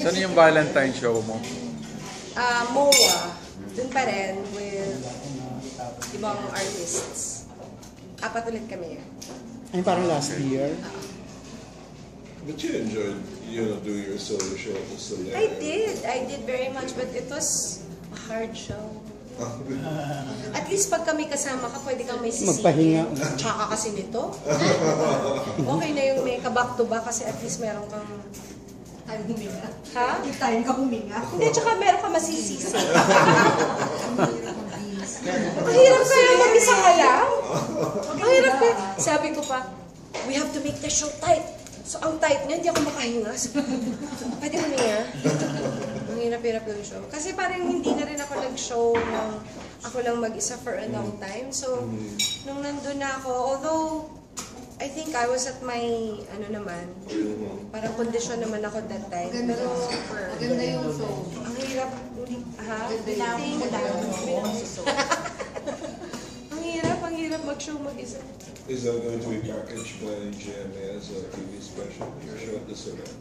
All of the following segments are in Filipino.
Saan yung Valentine show mo? MOA. Dun pa rin with ibang artists. Apat ulit kami. Ay, parang last year. But you enjoyed, doing your solo show at the Soleil. I did very much, but it was a hard show. At least pag kami kasama ka, pwede kang may sisipin. Magpahinga. Tsaka kasi nito. Okay na yung may ka-back to back kasi at least meron kang... Tayo huminga. Ha? Tayo ka huminga. Hindi, tsaka meron kang masisisi. Ang hirap kaya mag-isa ka lang. Ang hirap kaya. Sabi ko pa, we have to make the show tight. So ang tight niya, hindi ako makahinga. So, pwede huminga. Ang hirap-hirap yung show. Kasi parang hindi na rin ako nag-show ng ako lang mag-isa for a long time. So, nung nandun na ako, although I think I was at my, parang kondisyon naman ako that time. Pero, Maganda yung show. ang hirap, ha? Ang hirap mag-show mag-isa. Is that going to be packaged by GMA as a TV special? Your show at the Soleil?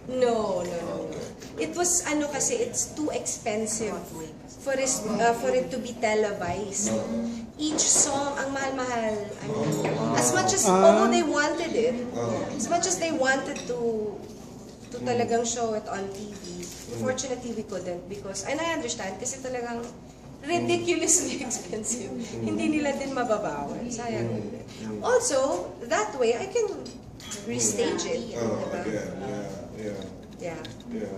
No. It was, kasi it's too expensive for it to be televised. Each song, ang mahal-mahal. As much as, although they wanted it, as much as they wanted to talagang show it on TV, unfortunately we couldn't because, and I understand, kasi talagang ridiculously expensive. Hindi nila din mababawan. Sayang. Also, that way, I can restage it. Oh, again, yeah. Yeah. Yeah.